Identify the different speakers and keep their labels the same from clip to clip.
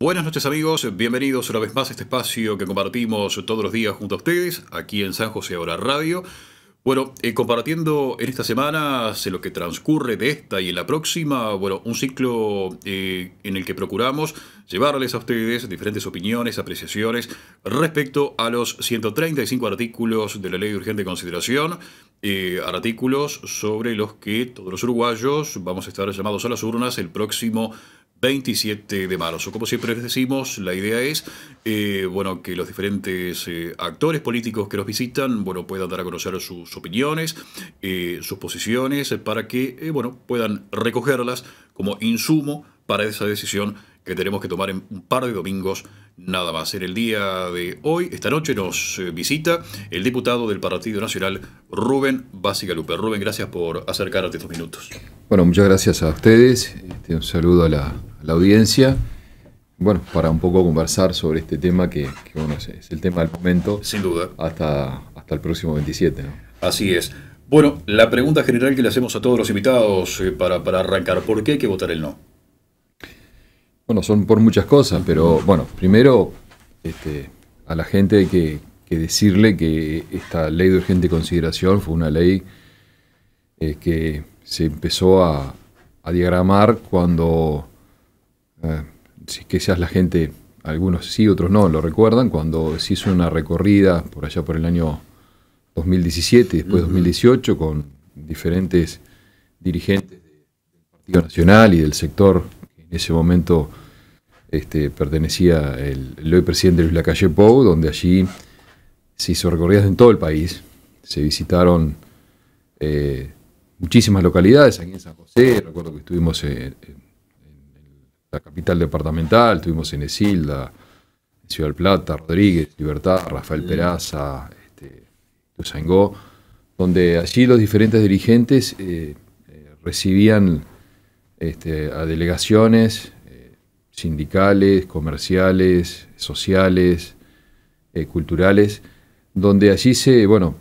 Speaker 1: Buenas noches amigos, bienvenidos una vez más a este espacio que compartimos todos los días junto a ustedes, aquí en San José Ahora Radio. Bueno, compartiendo en esta semana en lo que transcurre de esta y en la próxima, bueno, un ciclo en el que procuramos llevarles a ustedes diferentes opiniones, apreciaciones respecto a los 135 artículos de la Ley de Urgente Consideración, artículos sobre los que todos los uruguayos vamos a estar llamados a las urnas el próximo 27 de marzo. Como siempre les decimos, la idea es bueno, que los diferentes actores políticos que nos visitan puedan dar a conocer sus opiniones, sus posiciones, para que bueno, puedan recogerlas como insumo para esa decisión que tenemos que tomar en un par de domingos nada más. En el día de hoy, esta noche, nos visita el diputado del Partido Nacional, Rubén Bacigalupe. Rubén, gracias por acercarte estos minutos.
Speaker 2: Bueno, muchas gracias a ustedes. Un saludo a la audiencia. Bueno, para un poco conversar sobre este tema que bueno, es el tema del momento.
Speaker 1: Sin duda.
Speaker 2: Hasta el próximo 27, ¿no?
Speaker 1: Así es. Bueno, la pregunta general que le hacemos a todos los invitados para arrancar, ¿por qué hay que votar el no?
Speaker 2: Bueno, son por muchas cosas, pero bueno, primero a la gente hay que decirle que esta ley de urgente consideración fue una ley que se empezó a diagramar cuando, quizás la gente, algunos sí, otros no, lo recuerdan, cuando se hizo una recorrida por allá por el año 2017 y después 2018 con diferentes dirigentes del Partido Nacional y del sector que en ese momento pertenecía el hoy presidente Luis Lacalle Pou, donde allí se hizo recorridas en todo el país, se visitaron muchísimas localidades aquí en San José. Recuerdo que estuvimos en la capital departamental, estuvimos en Esilda, en Ciudad del Plata, Rodríguez, Libertad, Rafael Peraza, Ituzaingó, donde allí los diferentes dirigentes recibían a delegaciones sindicales, comerciales, sociales, culturales, donde allí un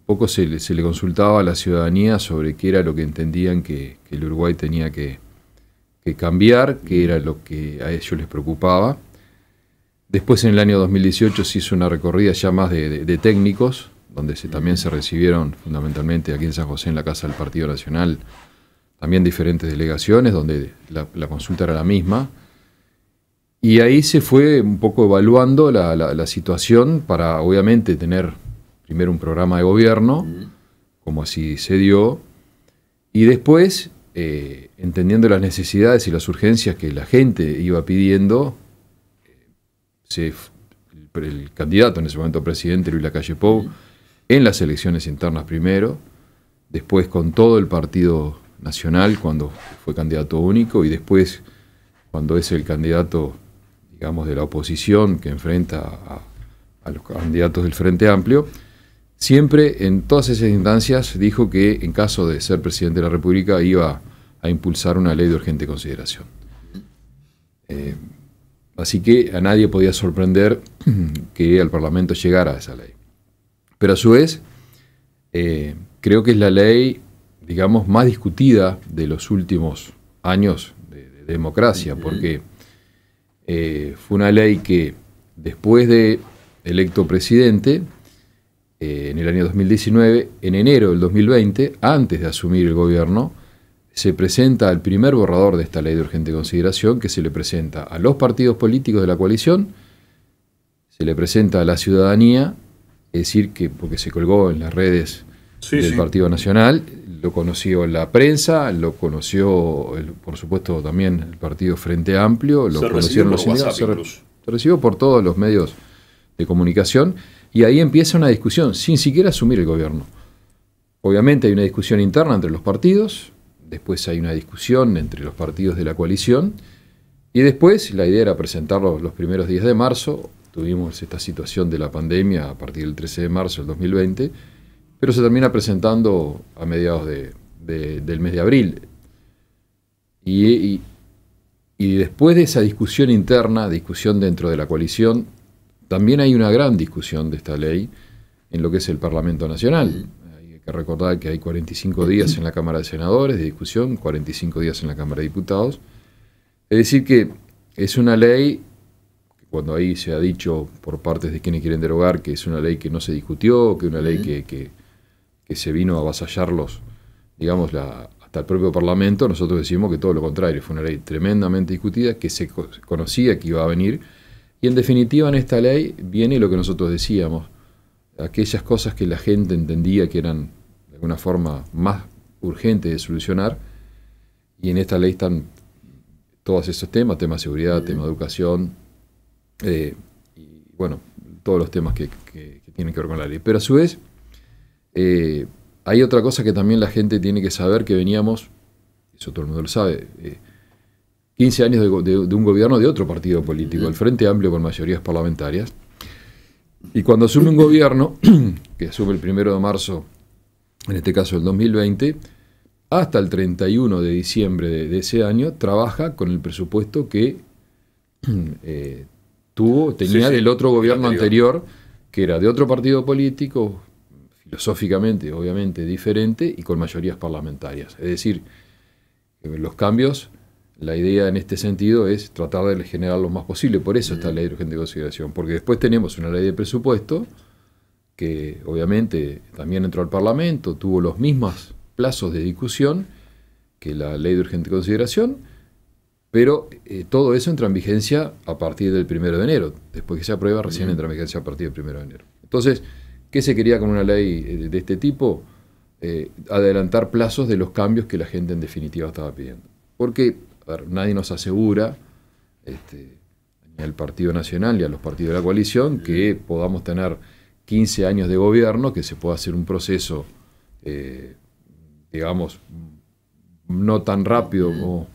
Speaker 2: poco se le consultaba a la ciudadanía sobre qué era lo que entendían que el Uruguay tenía que cambiar, qué era lo que a ellos les preocupaba. Después, en el año 2018, se hizo una recorrida ya más de técnicos, donde también se recibieron fundamentalmente aquí en San José, en la Casa del Partido Nacional, también diferentes delegaciones, donde la consulta era la misma. Y ahí se fue un poco evaluando la situación para, obviamente, tener primero un programa de gobierno, como así se dio, y después, entendiendo las necesidades y las urgencias que la gente iba pidiendo, el candidato en ese momento presidente, Luis Lacalle Pou, en las elecciones internas primero, después con todo el Partido Nacional cuando fue candidato único, y después cuando es el candidato, digamos, de la oposición que enfrenta a los candidatos del Frente Amplio. Siempre en todas esas instancias dijo que en caso de ser presidente de la República iba a impulsar una ley de urgente consideración. Así que a nadie podía sorprender que al Parlamento llegara a esa ley. Pero a su vez, creo que es la ley, digamos, más discutida de los últimos años de democracia, porque fue una ley que después de electo presidente, en el año 2019, en enero del 2020, antes de asumir el gobierno, se presenta el primer borrador de esta ley de urgente consideración, que se le presenta a los partidos políticos de la coalición, se le presenta a la ciudadanía, es decir, que porque se colgó en las redes del Partido Nacional, lo conoció la prensa, lo conoció, por supuesto, también el partido Frente Amplio, lo conocieron los sindicatos, se recibió por todos los medios de comunicación, y ahí empieza una discusión, sin siquiera asumir el gobierno. Obviamente hay una discusión interna entre los partidos, después hay una discusión entre los partidos de la coalición, y después la idea era presentarlo los primeros días de marzo. Tuvimos esta situación de la pandemia a partir del 13 de marzo del 2020, pero se termina presentando a mediados del mes de abril. Y después de esa discusión interna, discusión dentro de la coalición, también hay una gran discusión de esta ley en lo que es el Parlamento Nacional. Hay que recordar que hay 45 días en la Cámara de Senadores de discusión, 45 días en la Cámara de Diputados. Es decir que es una ley cuando ahí se ha dicho por partes de quienes quieren derogar que es una ley que no se discutió, que es una ley que se vino a avasallarlos, digamos, hasta el propio Parlamento, nosotros decimos que todo lo contrario, fue una ley tremendamente discutida, que se conocía que iba a venir, y en definitiva en esta ley viene lo que nosotros decíamos, aquellas cosas que la gente entendía que eran de alguna forma más urgentes de solucionar, y en esta ley están todos esos temas, tema de seguridad, tema de educación, y bueno, todos los temas que tienen que ver con la ley. Pero a su vez, hay otra cosa que también la gente tiene que saber, que veníamos, eso todo el mundo lo sabe, 15 años de un gobierno de otro partido político, el Frente Amplio con mayorías parlamentarias, y cuando asume un gobierno, que asume el 1 de marzo, en este caso el 2020, hasta el 31 de diciembre de ese año, trabaja con el presupuesto que tenía del otro gobierno anterior, que era de otro partido político, filosóficamente, obviamente, diferente, y con mayorías parlamentarias. Es decir, los cambios, la idea en este sentido es tratar de generar lo más posible. Por eso está la ley de urgente consideración, porque después tenemos una ley de presupuesto que obviamente también entró al Parlamento, tuvo los mismos plazos de discusión que la ley de urgente consideración, pero todo eso entra en vigencia a partir del 1 de enero. Después que se aprueba, recién entra en vigencia a partir del 1 de enero. Entonces, ¿qué se quería con una ley de este tipo? Adelantar plazos de los cambios que la gente en definitiva estaba pidiendo. Porque nadie nos asegura, ni al Partido Nacional ni a los partidos de la coalición, que podamos tener 15 años de gobierno, que se pueda hacer un proceso, digamos, no tan rápido como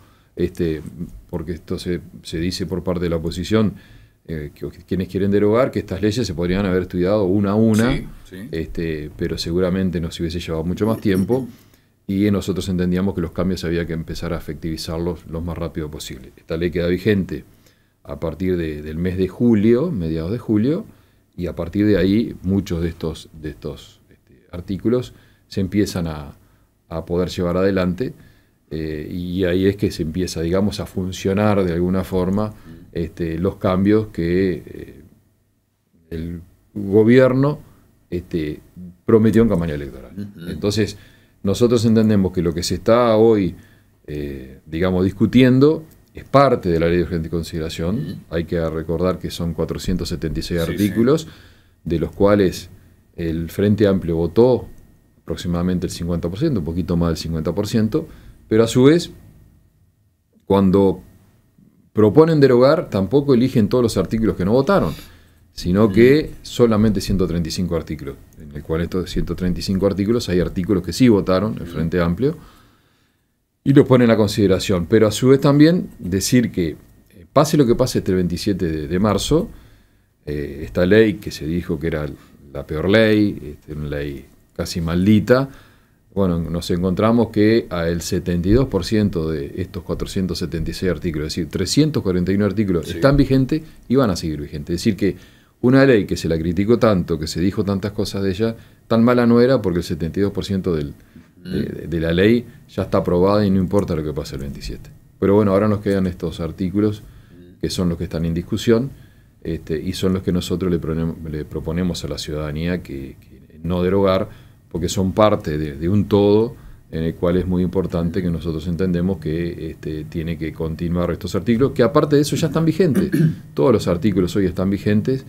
Speaker 2: porque esto se dice por parte de la oposición, que quienes quieren derogar, que estas leyes se podrían haber estudiado una a una, pero seguramente nos hubiese llevado mucho más tiempo, y nosotros entendíamos que los cambios había que empezar a efectivizarlos lo más rápido posible. Esta ley queda vigente a partir del mes de julio, mediados de julio, y a partir de ahí muchos de estos artículos se empiezan a poder llevar adelante, y ahí es que se empieza, digamos, a funcionar de alguna forma los cambios que el gobierno prometió en campaña electoral. Entonces, nosotros entendemos que lo que se está hoy, digamos, discutiendo es parte de la ley de urgente consideración. Hay que recordar que son 476 artículos, de los cuales el Frente Amplio votó aproximadamente el 50%, un poquito más del 50%, pero a su vez, cuando proponen derogar, tampoco eligen todos los artículos que no votaron, sino que solamente 135 artículos, en el cual estos 135 artículos hay artículos que sí votaron el Frente Amplio y los ponen a consideración. Pero a su vez también decir que pase lo que pase el 27 de marzo, esta ley que se dijo que era la peor ley, una ley casi maldita, bueno, nos encontramos que el 72% de estos 476 artículos, es decir, 341 artículos están vigentes y van a seguir vigentes. Es decir, que una ley que se la criticó tanto, que se dijo tantas cosas de ella, tan mala no era, porque el 72% de la ley ya está aprobada y no importa lo que pase el 27. Pero bueno, ahora nos quedan estos artículos que son los que están en discusión, y son los que nosotros le proponemos a la ciudadanía que no derogar, porque son parte de un todo en el cual es muy importante que nosotros entendemos que tiene que continuar estos artículos, que aparte de eso ya están vigentes. Todos los artículos hoy están vigentes,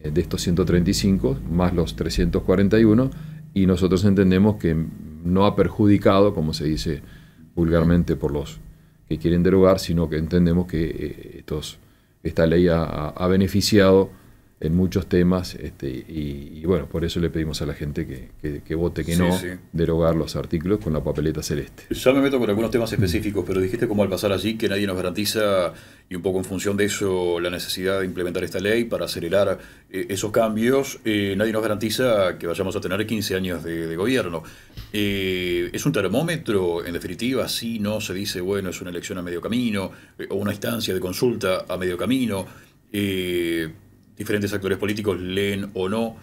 Speaker 2: de estos 135, más los 341, y nosotros entendemos que no ha perjudicado, como se dice vulgarmente por los que quieren derogar, sino que entendemos que esta ley ha beneficiado en muchos temas, y bueno, por eso le pedimos a la gente que vote que no derogar los artículos con la papeleta celeste.
Speaker 1: Ya me meto con algunos temas específicos, pero dijiste como al pasar allí que nadie nos garantiza, y un poco en función de eso, la necesidad de implementar esta ley para acelerar esos cambios. Nadie nos garantiza que vayamos a tener 15 años de gobierno. ¿Es un termómetro, en definitiva? Sí, no, se dice, bueno, es una elección a medio camino, o una instancia de consulta a medio camino. Diferentes actores políticos leen o no,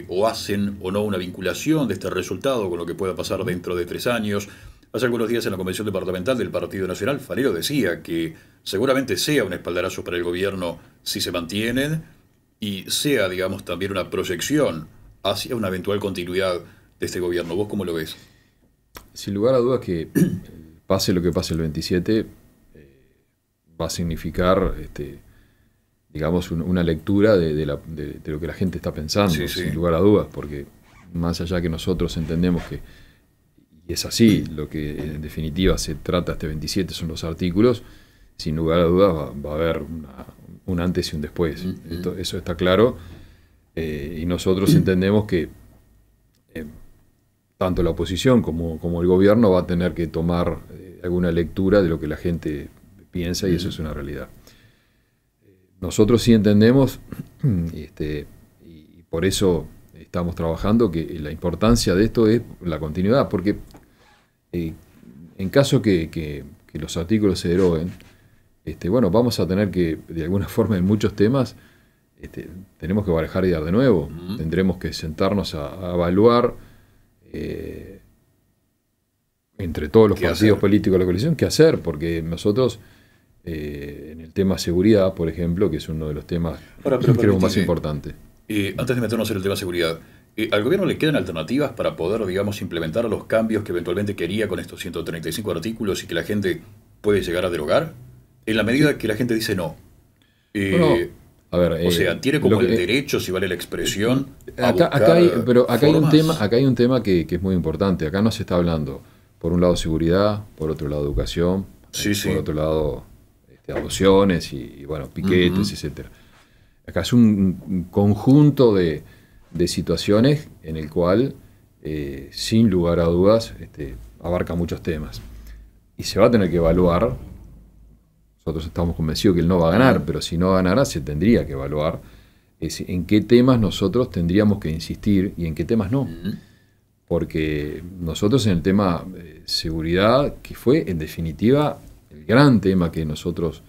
Speaker 1: o hacen o no una vinculación de este resultado con lo que pueda pasar dentro de 3 años. Hace algunos días en la convención departamental del Partido Nacional, Falero decía que seguramente sea un espaldarazo para el gobierno si se mantienen y sea, digamos, también una proyección hacia una eventual continuidad de este gobierno. ¿Vos cómo lo ves?
Speaker 2: Sin lugar a dudas que pase lo que pase el 27, va a significar, digamos, una lectura de lo que la gente está pensando,
Speaker 1: Sí, sí.
Speaker 2: sin lugar a dudas, porque más allá que nosotros entendemos que, y es así, lo que en definitiva se trata este 27 son los artículos, sin lugar a dudas va a haber un antes y un después. Eso está claro, y nosotros entendemos que tanto la oposición como el gobierno va a tener que tomar alguna lectura de lo que la gente piensa, y eso es una realidad. Nosotros sí entendemos, y por eso estamos trabajando, que la importancia de esto es la continuidad, porque en caso que los artículos se deroguen, bueno, vamos a tener que, de alguna forma, en muchos temas, tenemos que barajar y dar de nuevo. Tendremos que sentarnos a evaluar entre todos los partidos políticos de la coalición qué hacer, porque nosotros en el tema seguridad, por ejemplo, que es uno de los temas creo más importantes.
Speaker 1: Antes de meternos en el tema seguridad, ¿al gobierno le quedan alternativas para poder, digamos, implementar los cambios que eventualmente quería con estos 135 artículos y que la gente puede llegar a derogar? En la medida que la gente dice no.
Speaker 2: Bueno, a ver,
Speaker 1: o sea, tiene como el derecho, si vale la expresión,
Speaker 2: acá hay un tema que es muy importante. Acá no se está hablando, por un lado, seguridad, por otro lado, educación, por otro lado, adopciones y bueno, piquetes, etcétera. Acá es un conjunto de situaciones en el cual, sin lugar a dudas, abarca muchos temas. Y se va a tener que evaluar. Nosotros estamos convencidos que él no va a ganar, pero si no ganara se tendría que evaluar en qué temas nosotros tendríamos que insistir y en qué temas no. Porque nosotros en el tema seguridad, que fue en definitiva el gran tema que nosotros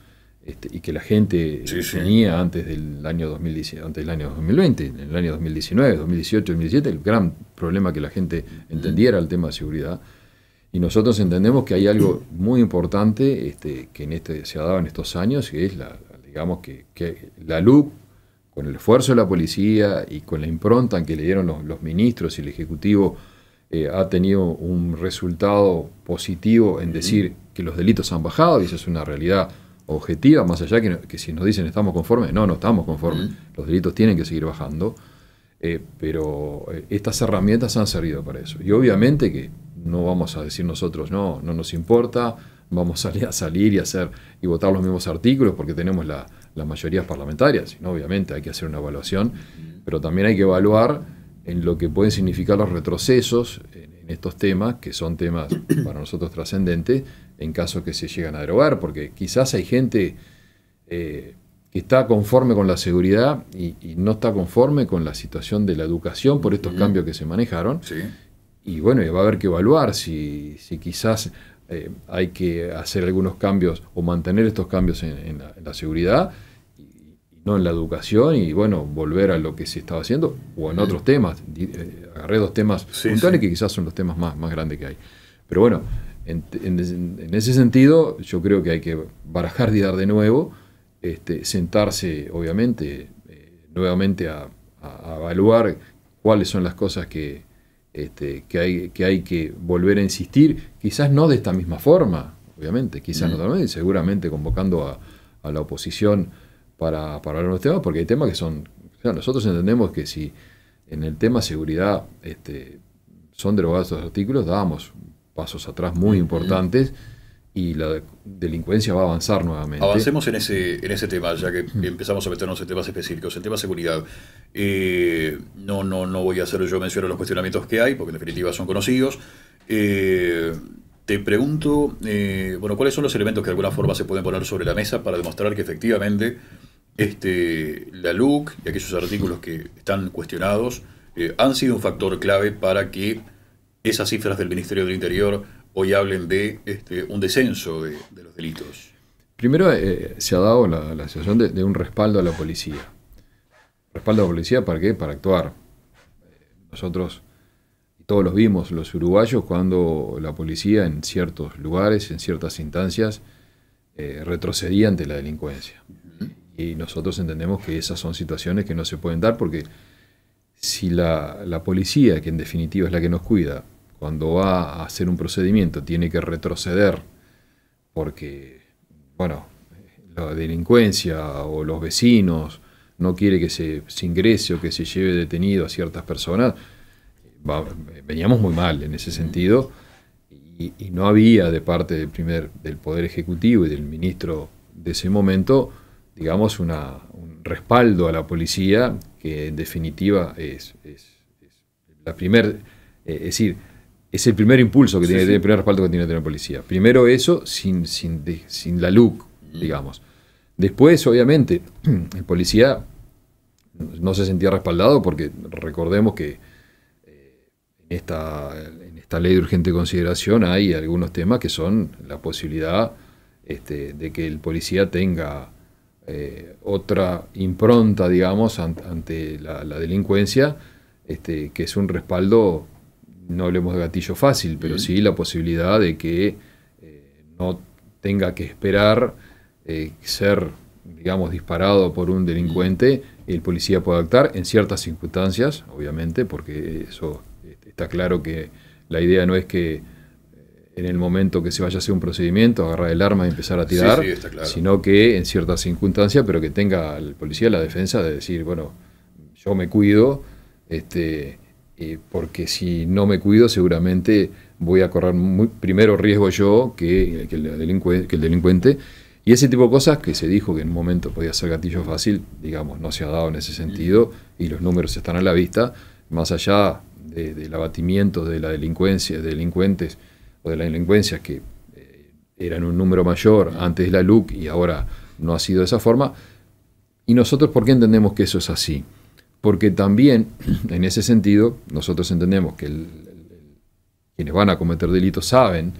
Speaker 2: y que la gente tenía antes del año 2010, antes del año 2020, en el año 2019, 2018, 2017, el gran problema que la gente entendiera el tema de seguridad. Y nosotros entendemos que hay algo muy importante que se ha dado en estos años, que es digamos que la LUC, con el esfuerzo de la policía y con la impronta que le dieron los ministros y el Ejecutivo, ha tenido un resultado positivo en decir que los delitos han bajado, y eso es una realidad objetiva, más allá que si nos dicen estamos conformes, no estamos conformes, los delitos tienen que seguir bajando, pero estas herramientas han servido para eso. Y obviamente que no vamos a decir nosotros, no nos importa, vamos a salir y votar los mismos artículos porque tenemos las mayorías parlamentarias, sino obviamente hay que hacer una evaluación, pero también hay que evaluar en lo que pueden significar los retrocesos en estos temas, que son temas para nosotros trascendentes, en caso que se llegan a derogar, porque quizás hay gente que está conforme con la seguridad y no está conforme con la situación de la educación por estos cambios que se manejaron.
Speaker 1: Sí.
Speaker 2: Y bueno, va a haber que evaluar si quizás hay que hacer algunos cambios o mantener estos cambios en la seguridad y no en la educación, y bueno, volver a lo que se estaba haciendo o en otros temas. Agarré dos temas puntuales que quizás son los temas más grandes que hay. Pero bueno, en ese sentido yo creo que hay que barajar y dar de nuevo, sentarse obviamente nuevamente a evaluar cuáles son las cosas que hay que volver a insistir, quizás no de esta misma forma, obviamente, quizás no también, seguramente convocando a la oposición para hablar de los temas, porque hay temas que son, o sea, nosotros entendemos que si en el tema seguridad son derogados estos artículos, dábamos pasos atrás muy importantes y la delincuencia va a avanzar nuevamente.
Speaker 1: Avancemos en ese tema, ya que empezamos a meternos en temas específicos. El tema seguridad. No voy a hacer yo mención a los cuestionamientos que hay, porque en definitiva son conocidos. Te pregunto, ¿cuáles son los elementos que de alguna forma se pueden poner sobre la mesa para demostrar que efectivamente la LUC y aquellos artículos que están cuestionados han sido un factor clave para que esas cifras del Ministerio del Interior hoy hablen de un descenso de los delitos?
Speaker 2: Primero se ha dado la situación de un respaldo a la policía. ¿Respaldo a la policía para qué? Para actuar. Nosotros, todos los vimos, los uruguayos, cuando la policía en ciertos lugares, en ciertas instancias, retrocedía ante la delincuencia. Y nosotros entendemos que esas son situaciones que no se pueden dar, porque si la policía, que en definitiva es la que nos cuida, cuando va a hacer un procedimiento tiene que retroceder porque, bueno, la delincuencia o los vecinos no quiere que se ingrese o que se lleve detenido a ciertas personas, veníamos muy mal en ese sentido, y no había de parte del Poder Ejecutivo y del ministro de ese momento, digamos, un respaldo a la policía, que en definitiva es la primer, es decir, es el primer impulso que tiene que tener, el primer respaldo que tiene que tener la policía. Primero eso, sin la LUC, digamos. Después, obviamente, el policía no se sentía respaldado porque recordemos que en esta ley de urgente consideración hay algunos temas que son la posibilidad de que el policía tenga otra impronta, digamos, ante la delincuencia, que es un respaldo, no hablemos de gatillo fácil, pero sí la posibilidad de que no tenga que esperar ser, digamos, disparado por un delincuente, el policía puede actuar en ciertas circunstancias, obviamente, porque eso está claro que la idea no es que en el momento que se vaya a hacer un procedimiento agarrar el arma y empezar a tirar,
Speaker 1: está claro,
Speaker 2: sino que en ciertas circunstancias, pero que tenga el policía la defensa de decir, bueno, yo me cuido, porque si no me cuido seguramente voy a correr primero riesgo yo que el delincuente. Y ese tipo de cosas que se dijo que en un momento podía ser gatillo fácil, digamos, no se ha dado en ese sentido, y los números están a la vista, más allá del abatimiento de la delincuencia, de delincuentes o de la delincuencia que eran un número mayor antes de la LUC y ahora no ha sido de esa forma. ¿Y nosotros por qué entendemos que eso es así? Porque también, en ese sentido, nosotros entendemos que quienes van a cometer delitos saben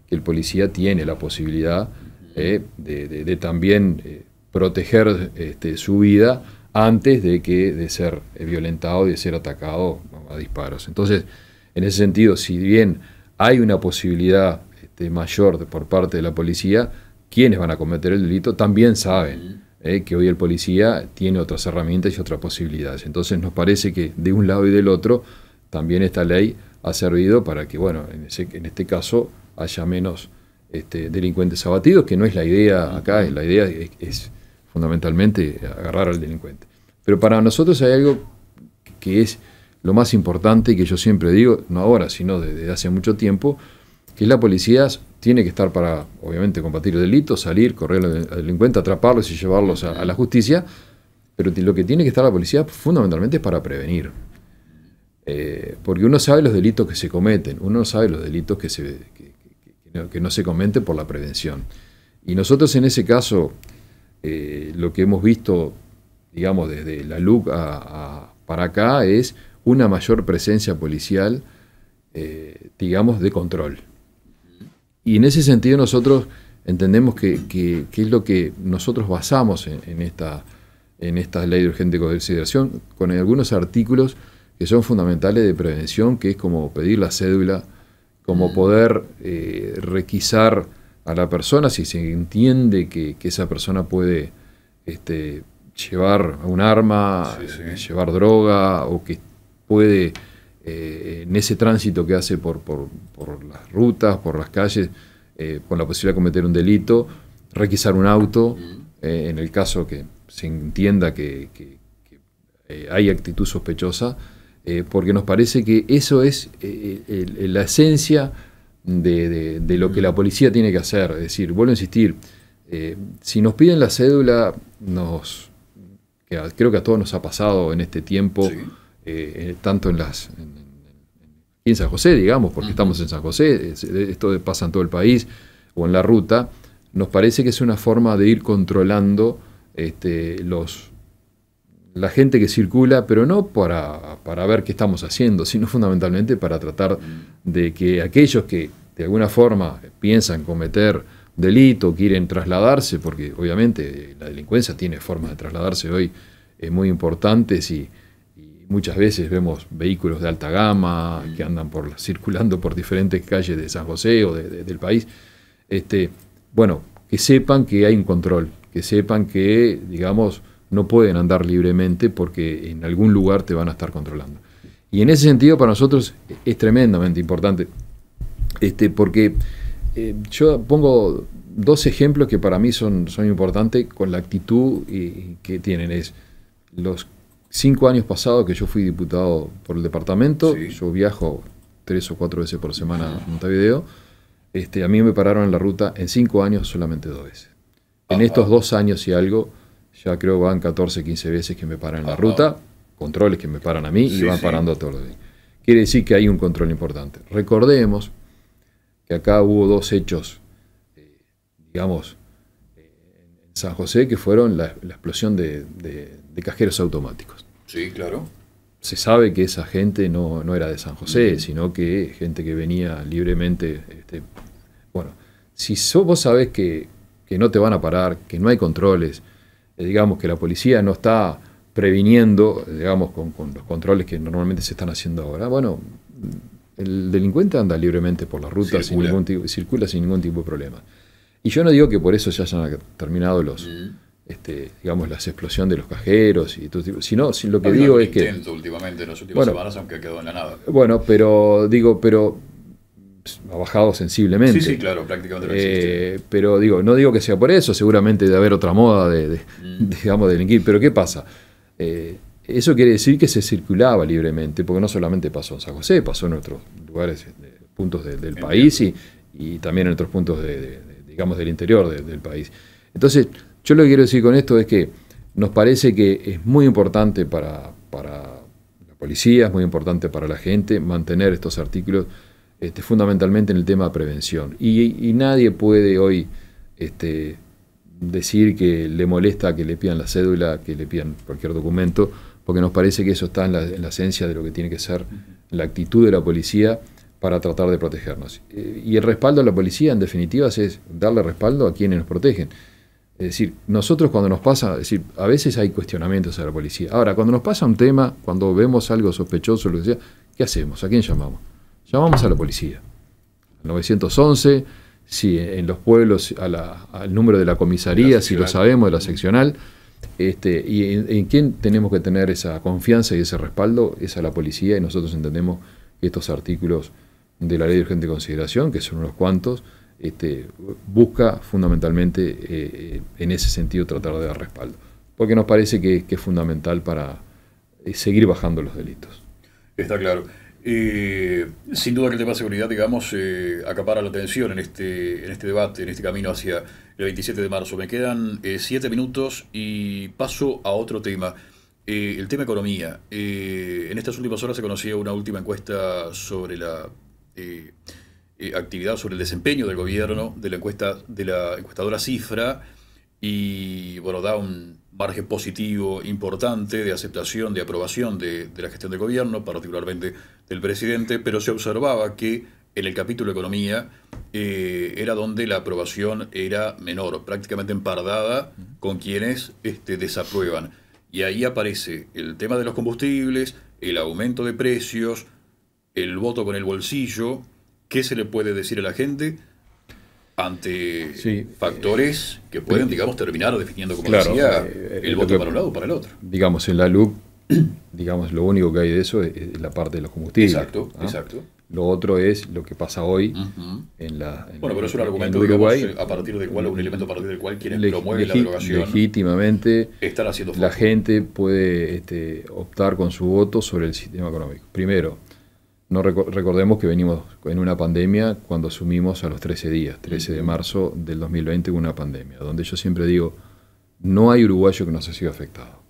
Speaker 2: que el policía tiene la posibilidad de también proteger su vida antes de ser violentado y de ser atacado a disparos. Entonces, en ese sentido, si bien hay una posibilidad mayor por parte de la policía, quienes van a cometer el delito también saben que hoy el policía tiene otras herramientas y otras posibilidades. Entonces nos parece que de un lado y del otro también esta ley ha servido para que, bueno, en este caso haya menos delincuentes abatidos, que no es la idea acá, la idea es fundamentalmente agarrar al delincuente. Pero para nosotros hay algo que es lo más importante y que yo siempre digo, no ahora, sino desde hace mucho tiempo, que la policía tiene que estar para, obviamente, combatir el delito, salir, correr al delincuente, atraparlos y llevarlos a la justicia, pero lo que tiene que estar la policía fundamentalmente es para prevenir. Porque uno sabe los delitos que se cometen, uno no sabe los delitos que no se cometen por la prevención. Y nosotros en ese caso, lo que hemos visto, digamos, desde la LUC para acá es una mayor presencia policial, digamos, de control. Y en ese sentido nosotros entendemos que es lo que nosotros basamos en esta ley de urgente consideración, con algunos artículos que son fundamentales de prevención, que es como pedir la cédula, como poder requisar a la persona si se entiende que esa persona puede llevar un arma, llevar droga, o que puede, en ese tránsito que hace por las rutas, por las calles, con la posibilidad de cometer un delito, requisar un auto, en el caso que se entienda que hay actitud sospechosa, porque nos parece que eso es la esencia de lo que la policía tiene que hacer. Es decir, vuelvo a insistir, si nos piden la cédula, creo que a todos nos ha pasado en este tiempo, tanto en San José, digamos, porque estamos en San José, esto pasa en todo el país, o en la ruta, nos parece que es una forma de ir controlando la gente que circula, pero no para ver qué estamos haciendo, sino fundamentalmente para tratar de que aquellos que de alguna forma piensan cometer delito, quieren trasladarse, porque obviamente la delincuencia tiene formas de trasladarse hoy muy importantes y muchas veces vemos vehículos de alta gama que andan circulando por diferentes calles de San José o del país. Bueno, que sepan que hay un control, que sepan que, digamos, no pueden andar libremente porque en algún lugar te van a estar controlando. Y en ese sentido para nosotros es tremendamente importante, porque yo pongo dos ejemplos que para mí son importantes con la actitud que tienen. Es los 5 años pasados que yo fui diputado por el departamento, sí. Yo viajo 3 o 4 veces por semana a Montevideo. A mí me pararon en la ruta en 5 años solamente 2 veces. En estos 2 años y algo, ya creo van 14, 15 veces que me paran en la ruta, controles que me paran a mí y van parando a todos los días. Quiere decir que hay un control importante. Recordemos que acá hubo 2 hechos, digamos, en San José, que fueron la explosión de cajeros automáticos.
Speaker 1: Sí, claro.
Speaker 2: Se sabe que esa gente no era de San José, sino que gente que venía libremente. Bueno, si vos sabés que no te van a parar, que no hay controles, digamos que la policía no está previniendo, digamos, con los controles que normalmente se están haciendo ahora, bueno, el delincuente anda libremente por la ruta, circula sin ningún tipo de problema. Y yo no digo que por eso ya hayan terminado digamos, la explosión de los cajeros y todo tipo, sino lo que digo es que
Speaker 1: últimamente en las últimas semanas, aunque quedó en la nada.
Speaker 2: Bueno, pero ha bajado sensiblemente.
Speaker 1: Sí, claro, prácticamente no existe.
Speaker 2: Pero no digo que sea por eso, seguramente debe haber otra moda digamos, de delinquir. Pero ¿qué pasa? Eso quiere decir que se circulaba libremente, porque no solamente pasó en San José, pasó en otros lugares, puntos del país y también en otros puntos digamos, del interior del país. Entonces, yo lo que quiero decir con esto es que nos parece que es muy importante para la policía, es muy importante para la gente mantener estos artículos fundamentalmente en el tema de prevención. Y nadie puede hoy decir que le molesta que le pidan la cédula, que le pidan cualquier documento, porque nos parece que eso está en la esencia de lo que tiene que ser la actitud de la policía para tratar de protegernos. Y el respaldo a la policía, en definitiva, es darle respaldo a quienes nos protegen. Es decir, nosotros cuando nos pasa, a veces hay cuestionamientos a la policía. Ahora, cuando nos pasa un tema, cuando vemos algo sospechoso, lo que sea, ¿qué hacemos? ¿A quién llamamos? Llamamos a la policía. Al 911, si en los pueblos, al número de la comisaría, si lo sabemos, de la seccional. Y en quién tenemos que tener esa confianza y ese respaldo es a la policía, y nosotros entendemos que estos artículos de la Ley de Urgente Consideración, que son unos cuantos, busca fundamentalmente en ese sentido tratar de dar respaldo, porque nos parece que es fundamental para seguir bajando los delitos.
Speaker 1: Está claro. Sin duda que el tema de seguridad, digamos, acapara la atención en este debate, en este camino hacia el 27 de marzo. Me quedan 7 minutos y paso a otro tema. El tema economía. En estas últimas horas se conocía una última encuesta sobre la actividad, sobre el desempeño del gobierno, de la encuestadora Cifra, y bueno, da un margen positivo importante de aceptación, de aprobación de la gestión del gobierno, particularmente del presidente, pero se observaba que en el capítulo economía era donde la aprobación era menor, prácticamente empardada con quienes desaprueban. Y ahí aparece el tema de los combustibles, el aumento de precios, el voto con el bolsillo. ¿Qué se le puede decir a la gente ante factores que pueden, digamos, terminar definiendo, como decía, el voto para un lado o para el otro?
Speaker 2: Digamos, en la LUC, digamos, lo único que hay de eso es la parte de los combustibles.
Speaker 1: Exacto.
Speaker 2: Lo otro es lo que pasa hoy
Speaker 1: bueno, pero es un argumento, digamos, a partir del cual, un elemento a partir del cual quienes promueven la derogación
Speaker 2: legítimamente
Speaker 1: están haciendo
Speaker 2: la gente puede optar con su voto sobre el sistema económico. Primero, no recordemos que venimos en una pandemia cuando asumimos a los 13 días, 13 de marzo del 2020, una pandemia, donde yo siempre digo, no hay uruguayo que no se siga afectado,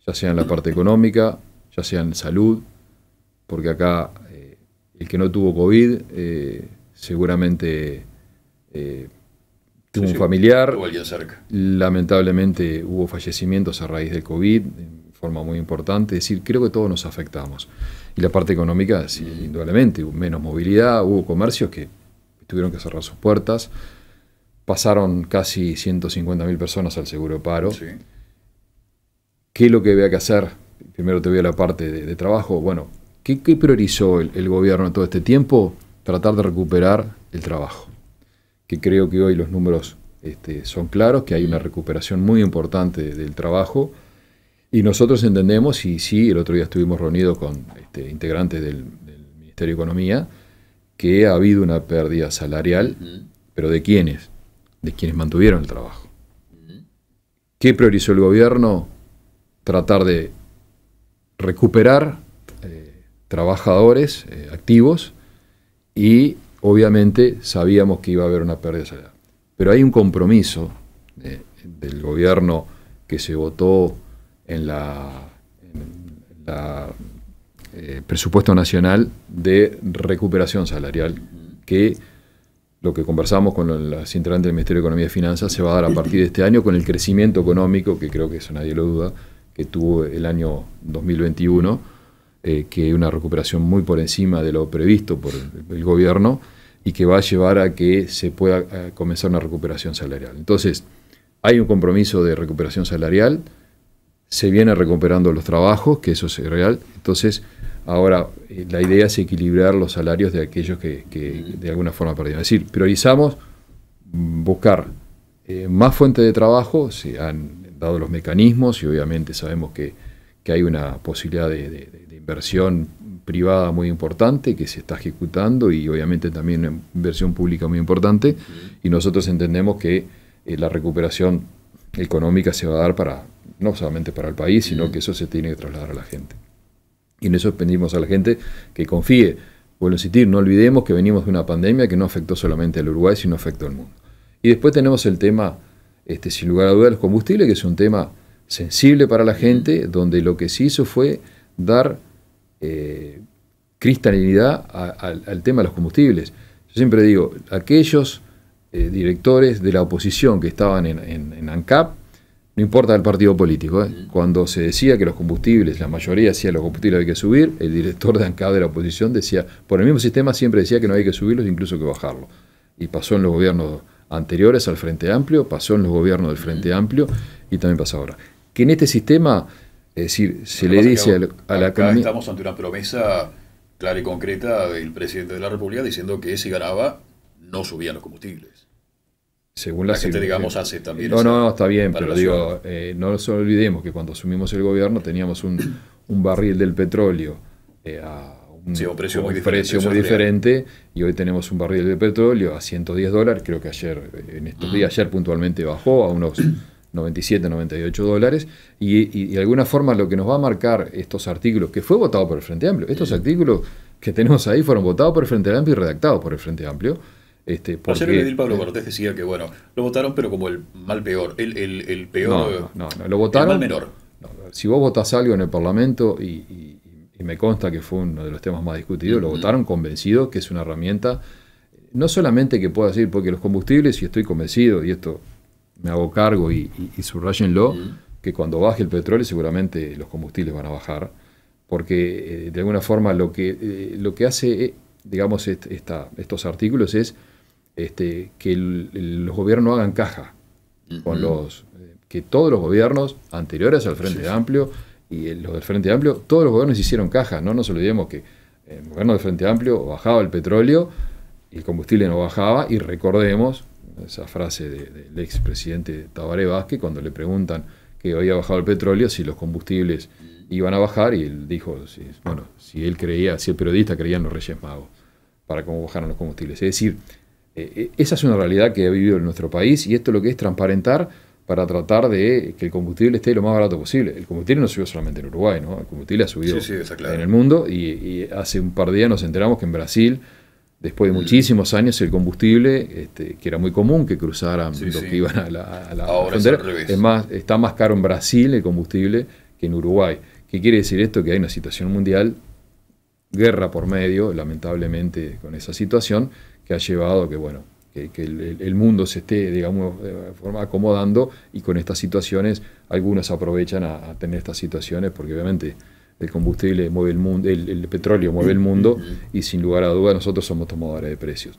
Speaker 2: ya sea en la parte económica, ya sea en salud, porque acá el que no tuvo COVID seguramente tuvo un familiar,
Speaker 1: o alguien cerca.
Speaker 2: Lamentablemente hubo fallecimientos a raíz del COVID, forma muy importante, es decir, creo que todos nos afectamos. Y la parte económica, sí, indudablemente, hubo menos movilidad, hubo comercios que tuvieron que cerrar sus puertas, pasaron casi 150.000 personas al seguro de paro. Sí. ¿Qué es lo que había que hacer? primero te voy a la parte de trabajo. Bueno, ¿qué priorizó el gobierno todo este tiempo? Tratar de recuperar el trabajo. Que creo que hoy los números son claros, que hay una recuperación muy importante del trabajo. Y nosotros entendemos, y sí, el otro día estuvimos reunidos con integrantes del Ministerio de Economía, que ha habido una pérdida salarial, pero ¿de quiénes? De quienes mantuvieron el trabajo. ¿Qué priorizó el gobierno? Tratar de recuperar trabajadores activos, y obviamente sabíamos que iba a haber una pérdida salarial. Pero hay un compromiso del gobierno que se votó en presupuesto nacional de recuperación salarial, que lo que conversamos con las integrantes del Ministerio de Economía y Finanzas se va a dar a partir de este año con el crecimiento económico, que creo que eso nadie lo duda, que tuvo el año 2021, que una recuperación muy por encima de lo previsto por el gobierno y que va a llevar a que se pueda comenzar una recuperación salarial. Entonces, hay un compromiso de recuperación salarial, se viene recuperando los trabajos, que eso es real. Entonces, ahora la idea es equilibrar los salarios de aquellos que de alguna forma perdieron. Es decir, priorizamos buscar más fuentes de trabajo, se han dado los mecanismos y obviamente sabemos que hay una posibilidad de inversión privada muy importante que se está ejecutando y obviamente también una inversión pública muy importante, y nosotros entendemos que la recuperación económica se va a dar no solamente para el país, sino que eso se tiene que trasladar a la gente. Y en eso pedimos a la gente que confíe. Vuelvo a insistir, no olvidemos que venimos de una pandemia que no afectó solamente al Uruguay, sino afectó al mundo. Y después tenemos el tema, sin lugar a dudas, de los combustibles, que es un tema sensible para la gente, donde lo que se hizo fue dar cristalinidad al tema de los combustibles. Yo siempre digo, aquellos directores de la oposición que estaban en ANCAP, no importa el partido político, cuando se decía que los combustibles, la mayoría decía que los combustibles había que subir, el director de ANCAP de la oposición decía, por el mismo sistema siempre decía que no había que subirlos, incluso que bajarlos. Y pasó en los gobiernos anteriores al Frente Amplio, pasó en los gobiernos del Frente Amplio y también pasa ahora. Que en este sistema, es decir, se le dice a la economía...
Speaker 1: Estamos ante una promesa clara y concreta del presidente de la República diciendo que si ganaba no subían los combustibles.
Speaker 2: Según la
Speaker 1: gente, digamos, hace también.
Speaker 2: No, está bien, pero digo, no nos olvidemos que cuando asumimos el gobierno teníamos un barril del petróleo a un precio muy diferente, y hoy tenemos un barril de petróleo a $110, creo que en estos días, ayer puntualmente bajó a unos 97, 98 dólares, y de alguna forma lo que nos va a marcar estos artículos, que fue votado por el Frente Amplio, estos artículos que tenemos ahí fueron votados por el Frente Amplio y redactados por el Frente Amplio.
Speaker 1: Ayer el edil Pablo Cortés decía que bueno, lo votaron pero como el mal peor, el peor,
Speaker 2: no, lo votaron,
Speaker 1: el mal menor.
Speaker 2: No, si vos votás algo en el Parlamento, y me consta que fue uno de los temas más discutidos, lo votaron convencidos que es una herramienta, no solamente que pueda decir, porque los combustibles, y estoy convencido, y esto me hago cargo y subrayenlo, que cuando baje el petróleo seguramente los combustibles van a bajar, porque de alguna forma lo que hace, digamos, estos artículos es que los gobiernos no hagan caja con que todos los gobiernos anteriores al Frente Amplio y los del Frente Amplio, todos los gobiernos hicieron caja. No nos olvidemos que el gobierno del Frente Amplio bajaba el petróleo y el combustible no bajaba, y recordemos esa frase del expresidente Tabaré Vázquez cuando le preguntan que había bajado el petróleo, si los combustibles iban a bajar, y él dijo, si el periodista creía en los Reyes Magos para cómo bajaron los combustibles. Es decir, esa es una realidad que ha vivido en nuestro país, y esto lo que es transparentar para tratar de que el combustible esté lo más barato posible. El combustible no subió solamente en Uruguay, ¿no? El combustible ha subido en el mundo, y hace un par de días nos enteramos que en Brasil, después de muchísimos años, el combustible, que era muy común que cruzaran los que iban a la frontera, es más, está más caro en Brasil el combustible que en Uruguay. ¿Qué quiere decir esto? Que hay una situación mundial, guerra por medio, lamentablemente, con esa situación, que ha llevado a que el mundo se esté, digamos, de forma acomodando, y con estas situaciones algunos aprovechan a tener estas situaciones, porque obviamente el combustible mueve el mundo, el petróleo mueve el mundo, y sin lugar a dudas nosotros somos tomadores de precios.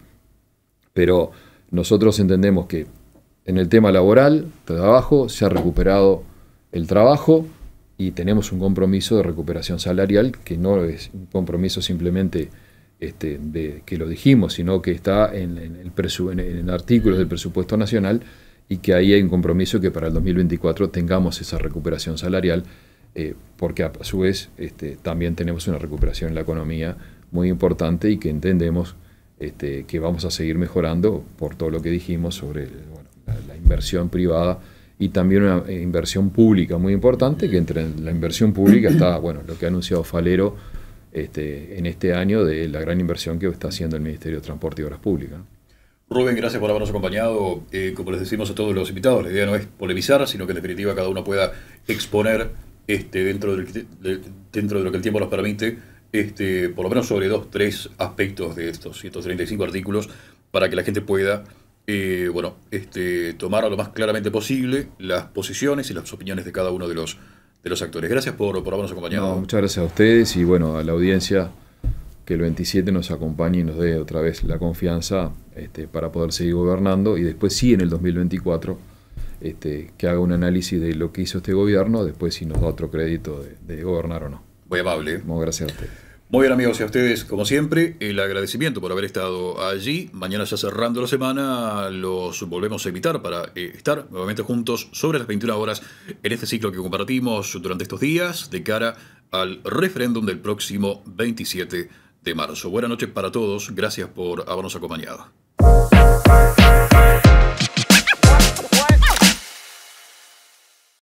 Speaker 2: Pero nosotros entendemos que en el tema laboral, trabajo, se ha recuperado el trabajo, y tenemos un compromiso de recuperación salarial que no es un compromiso simplemente de que lo dijimos, sino que está en el artículo del presupuesto nacional, y que ahí hay un compromiso que para el 2024 tengamos esa recuperación salarial, porque a su vez también tenemos una recuperación en la economía muy importante y que entendemos que vamos a seguir mejorando por todo lo que dijimos sobre la inversión privada y también una inversión pública muy importante, que entre la inversión pública está lo que ha anunciado Falero en este año, de la gran inversión que está haciendo el Ministerio de Transporte y Obras Públicas.
Speaker 1: Rubén, gracias por habernos acompañado. Como les decimos a todos los invitados, la idea no es polemizar, sino que en definitiva cada uno pueda exponer dentro de lo que el tiempo nos permite, por lo menos sobre 2-3 aspectos de estos 135 artículos, para que la gente pueda tomar lo más claramente posible las posiciones y las opiniones de cada uno de los actores. Gracias por habernos acompañado.
Speaker 2: No, muchas gracias a ustedes y a la audiencia, que el 27 nos acompañe y nos dé otra vez la confianza para poder seguir gobernando, y después sí en el 2024 que haga un análisis de lo que hizo este gobierno, después si nos da otro crédito de gobernar o no.
Speaker 1: Muy amable.
Speaker 2: Muy gracias a ustedes.
Speaker 1: Muy bien, amigos, y a ustedes, como siempre, el agradecimiento por haber estado allí. Mañana, ya cerrando la semana, los volvemos a invitar para estar nuevamente juntos sobre las 21 horas en este ciclo que compartimos durante estos días de cara al referéndum del próximo 27 de marzo. Buenas noches para todos. Gracias por habernos acompañado.